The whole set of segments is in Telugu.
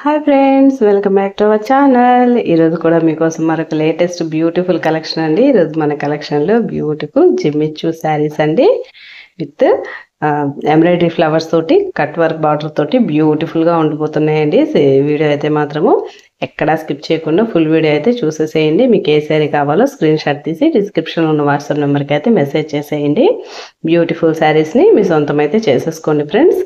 Hi friends, welcome back to our channel. ఈరోజు కూడా మీకోసం మరొక లేటెస్ట్ బ్యూటిఫుల్ కలెక్షన్ అండి. ఈరోజు మన కలెక్షన్లో బ్యూటిఫుల్ జిమ్మిచూ శారీస్ అండి విత్ ఎంబ్రాయిడరీ ఫ్లవర్స్ తోటి కట్ వర్క్ బార్డర్ తోటి బ్యూటిఫుల్గా ఉండిపోతున్నాయండి. వీడియో అయితే మాత్రము ఎక్కడా స్కిప్ చేయకుండా ఫుల్ వీడియో అయితే చూసేసేయండి. మీకు ఏ శారీ కావాలో స్క్రీన్ షాట్ తీసి డిస్క్రిప్షన్లో ఉన్న వాట్సాప్ నెంబర్కి అయితే మెసేజ్ చేసేయండి. బ్యూటిఫుల్ శారీస్ని మీ సొంతం అయితే చేసేసుకోండి ఫ్రెండ్స్.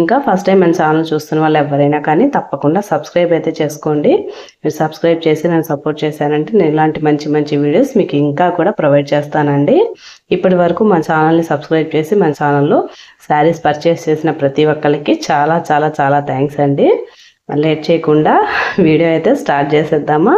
ఇంకా ఫస్ట్ టైం మన ఛానల్ చూస్తున్న వాళ్ళు ఎవరైనా కానీ తప్పకుండా సబ్స్క్రైబ్ అయితే చేసుకోండి. మీరు సబ్స్క్రైబ్ చేసి నన్ను సపోర్ట్ చేశారంటే నేను ఇలాంటి మంచి మంచి వీడియోస్ మీకు ఇంకా కూడా ప్రొవైడ్ చేస్తానండి. ఇప్పటి వరకు మన ఛానల్ని సబ్స్క్రైబ్ చేసి మన ఛానల్లో శారీస్ పర్చేస్ చేసిన ప్రతి ఒక్కరికి చాలా చాలా చాలా థ్యాంక్స్ అండి. లేట్ చేయకుండా వీడియో అయితే స్టార్ట్ చేసేద్దామా.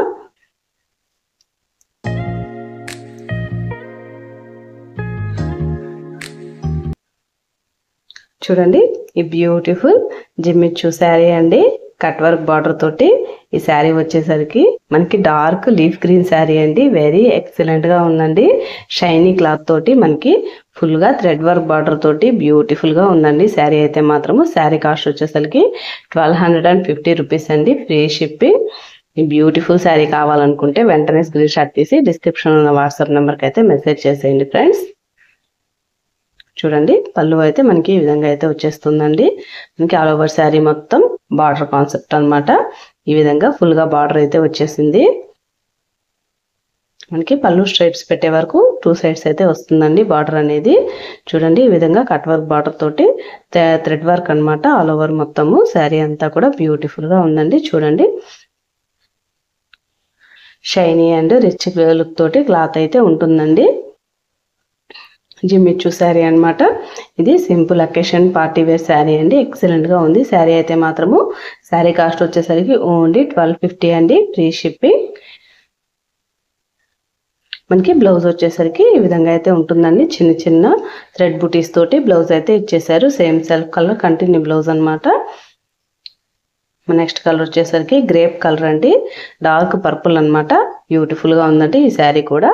చూడండి, ఈ బ్యూటిఫుల్ జిమ్మిచూ శారీ అండి, కట్ వర్క్ బార్డర్ తోటి. ఈ శారీ వచ్చేసరికి మనకి డార్క్ లీఫ్ గ్రీన్ శారీ అండి. వెరీ ఎక్సలెంట్ గా ఉందండి. షైనీ క్లాత్ తోటి మనకి ఫుల్ గా థ్రెడ్ వర్క్ బార్డర్ తోటి బ్యూటిఫుల్ గా ఉందండి. శారీ అయితే మాత్రము శారీ కాస్ట్ వచ్చేసరికి 1250 రూపీస్ అండి, ఫ్రీ షిప్పింగ్. ఈ బ్యూటిఫుల్ శారీ కావాలనుకుంటే వెంటనే స్క్రీన్ షాట్ తీసి డిస్క్రిప్షన్ ఉన్న వాట్సాప్ నెంబర్కి అయితే మెసేజ్ చేసేయండి ఫ్రెండ్స్. చూడండి, పళ్ళు అయితే మనకి ఈ విధంగా అయితే వచ్చేస్తుందండి. మనకి ఆల్ ఓవర్ శారీ మొత్తం బార్డర్ కాన్సెప్ట్ అనమాట. ఈ విధంగా ఫుల్ గా బార్డర్ అయితే వచ్చేసింది. మనకి పళ్ళు స్ట్రైప్స్ పెట్టే వరకు 2 సైడ్స్ అయితే వస్తుందండి బార్డర్ అనేది. చూడండి, ఈ విధంగా కట్ వర్క్ బార్డర్ తోటి థ్రెడ్ వర్క్ అనమాట. ఆల్ ఓవర్ మొత్తము శారీ అంతా కూడా బ్యూటిఫుల్ గా ఉందండి. చూడండి, షైనీ అండ్ రిచ్ లుక్ తోటి క్లాత్ అయితే ఉంటుందండి. జిమ్మిచూ శారీ అనమాట. ఇది simple occasion party wear sari అండి. ఎక్సలెంట్ గా ఉంది శారీ అయితే మాత్రము. శారీ కాస్ట్ వచ్చేసరికి ఓన్లీ 1250 అండి, ఫ్రీ షిప్పింగ్. మనకి బ్లౌజ్ వచ్చేసరికి ఈ విధంగా అయితే ఉంటుందండి. చిన్న చిన్న థ్రెడ్ బుటీస్ తోటి బ్లౌజ్ అయితే ఇచ్చేసారు. Same self colour continue blouse అనమాట. నెక్స్ట్ కలర్ వచ్చేసరికి గ్రేప్ కలర్ అండి, డార్క్ పర్పుల్ అనమాట. బ్యూటిఫుల్ గా ఉందండి ఈ శారీ కూడా.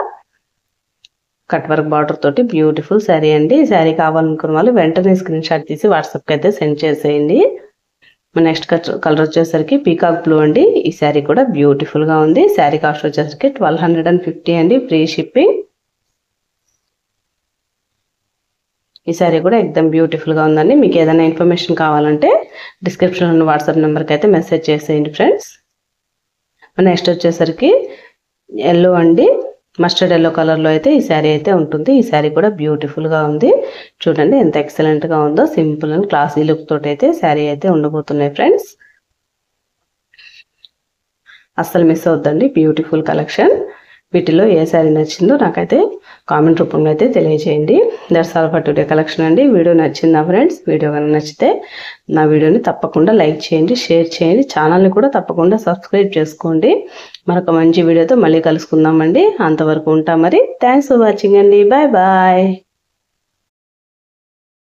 కట్ వర్క్ బార్డర్ తోటి బ్యూటిఫుల్ శారీ అండి. ఈ శారీ కావాలనుకున్న వాళ్ళు వెంటనే స్క్రీన్ షాట్ తీసి వాట్సాప్కి అయితే సెండ్ చేసేయండి. నెక్స్ట్ కలర్ వచ్చేసరికి పీకాక్ బ్లూ అండి. ఈ శారీ కూడా బ్యూటిఫుల్ గా ఉంది. శారీ కాస్ట్ వచ్చేసరికి 1250 అండి, ఫ్రీ షిప్పింగ్. ఈ శారీ కూడా ఎక్దమ్ బ్యూటిఫుల్ గా ఉందండి. మీకు ఏదైనా ఇన్ఫర్మేషన్ కావాలంటే డిస్క్రిప్షన్లో ఉన్న వాట్సాప్ నెంబర్కి అయితే మెసేజ్ చేసేయండి ఫ్రెండ్స్. నెక్స్ట్ వచ్చేసరికి ఎల్లో అండి, మస్టర్డ్ ఎల్లో కలర్ లో అయితే ఈ శారీ అయితే ఉంటుంది. ఈ శారీ కూడా బ్యూటిఫుల్ గా ఉంది. చూడండి ఎంత ఎక్సలెంట్ గా ఉందో. సింపుల్ అండ్ క్లాసీ లుక్ తోటి అయితే శారీ అయితే ఉండబోతున్నాయి ఫ్రెండ్స్. అస్సలు మిస్ అవుద్దండి బ్యూటిఫుల్ కలెక్షన్. వీటిలో ఏ శారీ నచ్చిందో నాకైతే కామెంట్ రూపంలో అయితే తెలియజేయండి. That's all for today collection అండి. వీడియో నచ్చిందా ఫ్రెండ్స్? వీడియో కనుక నచ్చితే నా వీడియోని తప్పకుండా లైక్ చేయండి, షేర్ చేయండి. ఛానల్ని కూడా తప్పకుండా సబ్స్క్రైబ్ చేసుకోండి. మరొక మంచి వీడియోతో మళ్ళీ కలుసుకుందామండి. అంతవరకు ఉంటాం మరి. థ్యాంక్స్ ఫర్ వాచింగ్ అండి. Bye bye.